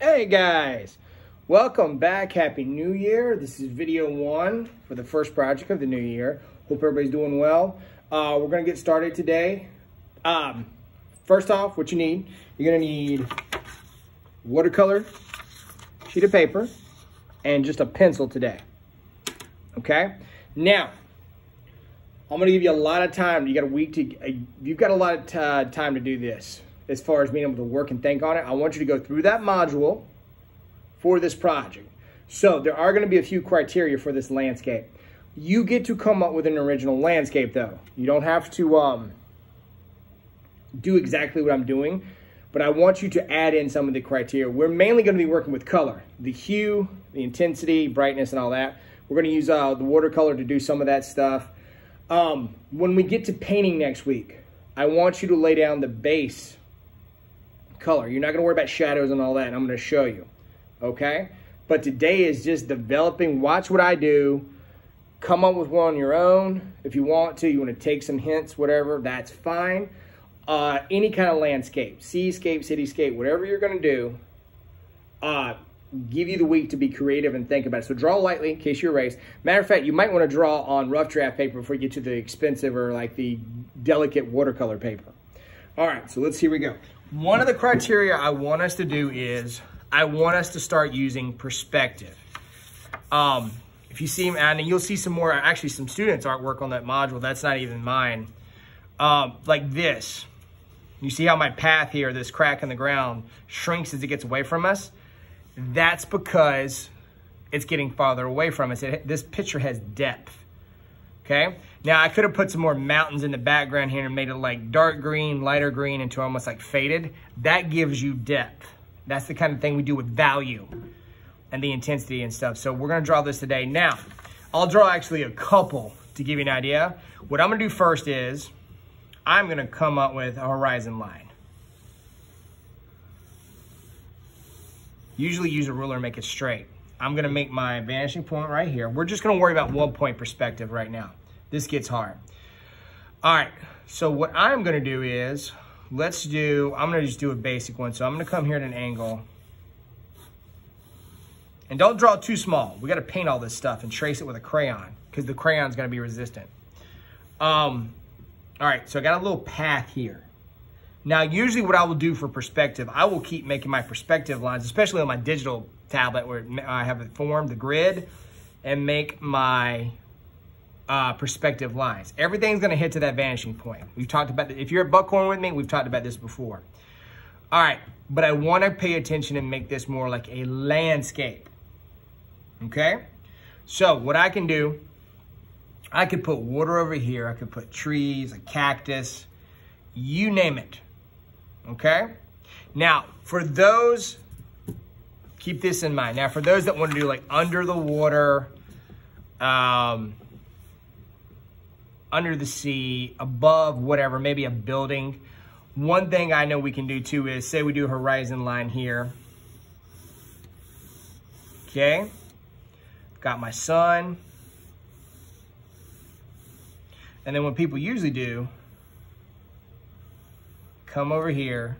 Hey guys, welcome back. Happy New Year. This is video one for the first project of the new year. Hope everybody's doing well. We're gonna get started today. First off, what you need, you're gonna need watercolor, sheet of paper, and just a pencil today. Okay? Now, I'm gonna give you a lot of time. You got a week to, you've got a lot of time to do this. As far as being able to work and think on it, I want you to go through that module for this project. So there are going to be a few criteria for this landscape. You get to come up with an original landscape though. You don't have to do exactly what I'm doing, but I want you to add in some of the criteria. We're mainly going to be working with color, the hue, the intensity, brightness, and all that. We're going to use the watercolor to do some of that stuff. When we get to painting next week, I want you to lay down the base color. You're not going to worry about shadows and all that, and I'm going to show you, okay? But today is just developing. Watch what I do. Come up with one on your own. If you want to, you want to take some hints, whatever, that's fine. Any kind of landscape, seascape, cityscape, whatever you're going to do, give you the week to be creative and think about it. So draw lightly in case you erase. Matter of fact, you might want to draw on rough draft paper before you get to the expensive or like the delicate watercolor paper. All right, so here we go. One of the criteria I want us to do is I want us to start using perspective. If you see, and you'll see some more, actually some students' artwork on that module. That's not even mine. Like this. You see how my path here, this crack in the ground, shrinks as it gets away from us? That's because it's getting farther away from us. This picture has depth. Okay, now I could have put some more mountains in the background here and made it like dark green, lighter green, into almost like faded. That gives you depth. That's the kind of thing we do with value and the intensity and stuff. So we're gonna draw this today. Now, I'll draw actually a couple to give you an idea. What I'm gonna do first is, I'm gonna come up with a horizon line. Usually use a ruler and make it straight. I'm gonna make my vanishing point right here. We're just gonna worry about 1 point perspective right now. This gets hard. All right, so what I'm gonna do is, I'm gonna just do a basic one. So I'm gonna come here at an angle. And don't draw too small. We gotta paint all this stuff and trace it with a crayon because the crayon's gonna be resistant. All right, so I got a little path here. Now, usually what I will do for perspective, I will keep making my perspective lines, especially on my digital tablet where I have it formed, the grid, and make my perspective lines. Everything's gonna hit to that vanishing point. We've talked about that. If you're at Buckhorn with me, we've talked about this before. All right, but I wanna pay attention and make this more like a landscape, okay? So what I can do, I could put water over here, I could put trees, a cactus, you name it, okay? Now, for those, keep this in mind. Now, for those that want to do like under the water, under the sea, above, whatever, maybe a building. One thing I know we can do too is, say we do a horizon line here. Okay, got my sun. And then what people usually do, come over here.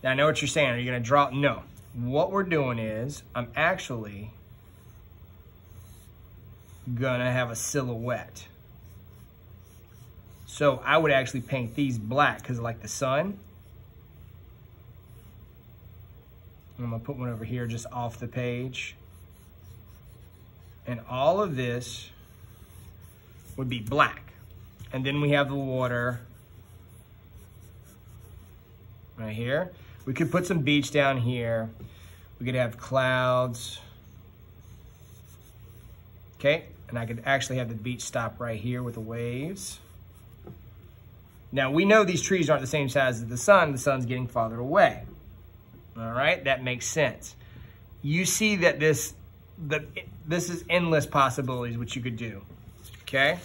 Now I know what you're saying. Are you gonna draw? No. What we're doing is, I'm actually gonna have a silhouette. So I would actually paint these black because like the sun. I'm gonna put one over here just off the page. And all of this would be black. And then we have the water right here. We could put some beach down here. We could have clouds. Okay, and I could actually have the beach stop right here with the waves. Now we know these trees aren't the same size as the sun's getting farther away. All right, that makes sense. You see that this is endless possibilities what you could do, okay?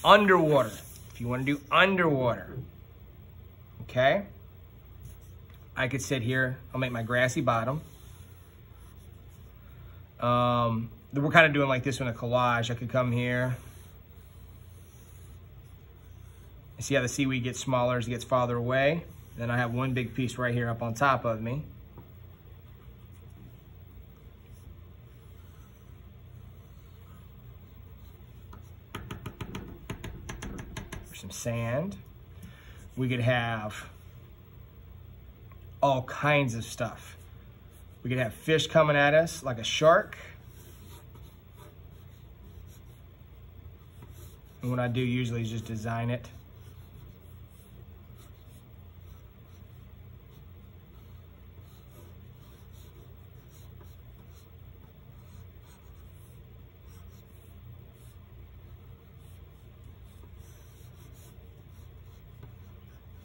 Underwater, if you wanna do underwater, okay? I could sit here, I'll make my grassy bottom. We're kind of doing like this one, a collage. I could come here. You see how the seaweed gets smaller as it gets farther away? Then I have one big piece right here up on top of me. Some sand. We could have all kinds of stuff. We could have fish coming at us like a shark. And what I do usually is just design it.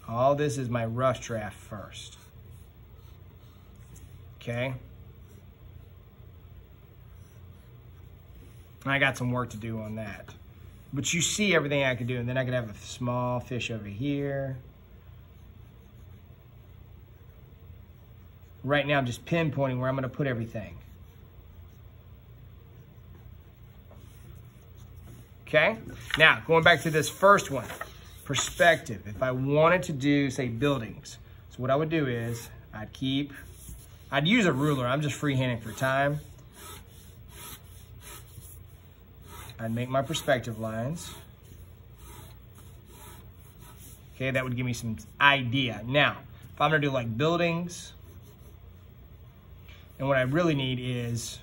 All this is my rough draft first. Okay. I got some work to do on that. But you see everything I could do, and then I could have a small fish over here. Right now I'm just pinpointing where I'm going to put everything. Okay? Now, going back to this first one. Perspective. If I wanted to do, say, buildings. So what I would do is, I'd use a ruler. I'm just freehanding for time. I'd make my perspective lines. Okay, that would give me some idea. Now, if I'm gonna do like buildings, and what I really need is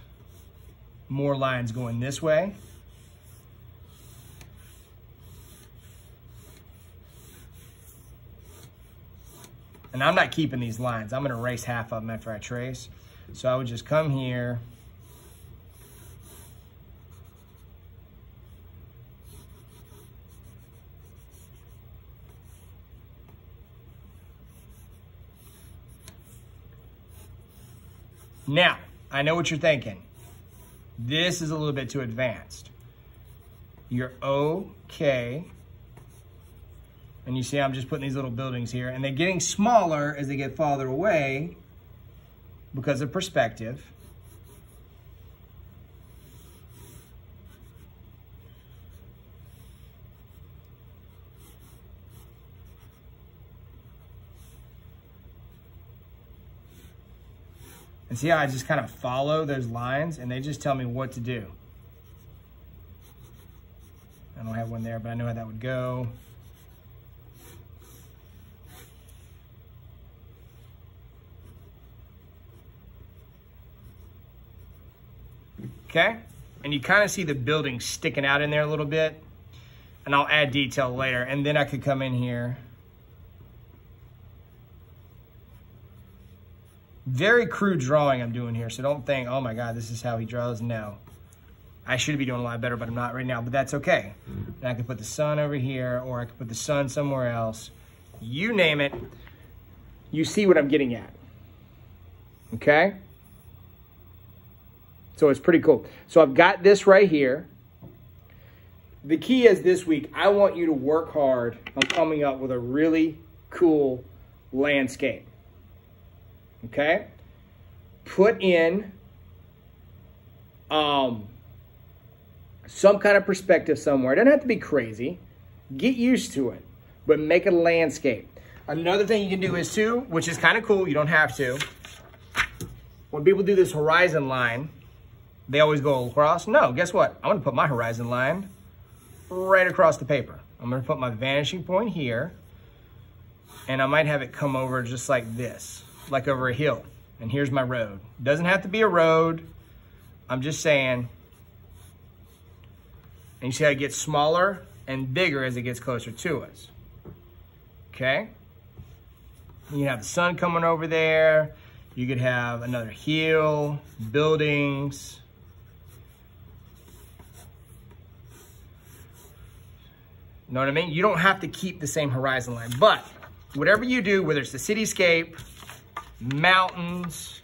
more lines going this way. And I'm not keeping these lines. I'm gonna erase half of them after I trace. So I would just come here. Now, I know what you're thinking. This is a little bit too advanced. You're okay. And you see I'm just putting these little buildings here, and they're getting smaller as they get farther away because of perspective. And see how I just kind of follow those lines, and they just tell me what to do. I don't have one there, but I know how that would go. Okay, and you kind of see the building sticking out in there a little bit, and I'll add detail later, and then I could come in here. Very crude drawing I'm doing here, so don't think, oh my God, this is how he draws. No, I should be doing a lot better, but I'm not right now, but that's okay. And I could put the sun over here, or I could put the sun somewhere else. You name it, you see what I'm getting at, okay? So it's pretty cool. So I've got this right here. The key is this week, I want you to work hard on coming up with a really cool landscape. Okay? Put in some kind of perspective somewhere. It doesn't have to be crazy. Get used to it, but make a landscape. Another thing you can do is too, which is kind of cool, you don't have to. When people do this horizon line, they always go across. No, guess what? I'm gonna put my horizon line right across the paper. I'm gonna put my vanishing point here, and I might have it come over just like this, like over a hill. And here's my road. Doesn't have to be a road. I'm just saying. And you see how it gets smaller and bigger as it gets closer to us. Okay? You have the sun coming over there. You could have another hill, buildings. You know what I mean? You don't have to keep the same horizon line, but whatever you do, whether it's the cityscape, mountains,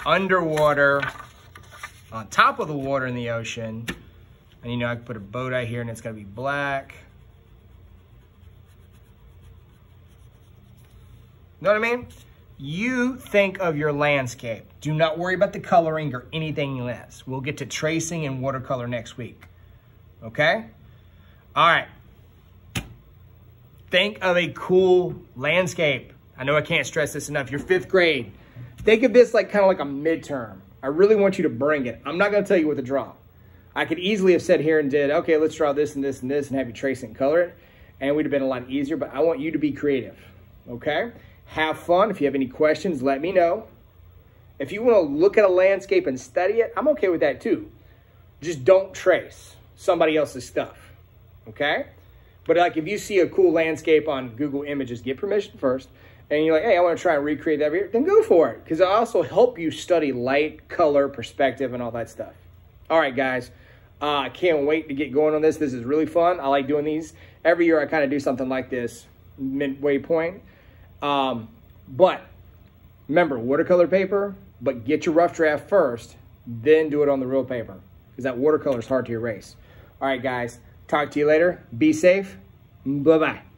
underwater, on top of the water in the ocean, and you know, I can put a boat out here and it's gonna be black. You know what I mean? You think of your landscape. Do not worry about the coloring or anything else. We'll get to tracing and watercolor next week, okay? All right. Think of a cool landscape. I know I can't stress this enough. You're 5th grade. Think of this like kind of like a midterm. I really want you to bring it. I'm not going to tell you what to draw. I could easily have said here and did, okay, let's draw this and this and this and have you trace it and color it. And it would have been a lot easier, but I want you to be creative, okay? Have fun. If you have any questions, let me know. If you want to look at a landscape and study it, I'm okay with that too. Just don't trace somebody else's stuff, okay? But like if you see a cool landscape on Google Images, get permission first. And you're like, hey, I want to try and recreate that here, then go for it. Because I also help you study light, color, perspective, and all that stuff. All right, guys. I can't wait to get going on this. This is really fun. I like doing these. Every year I kind of do something like this, midway point. But remember, watercolor paper, but get your rough draft first, then do it on the real paper. Because that watercolor is hard to erase. All right, guys. Talk to you later. Be safe. Bye-bye.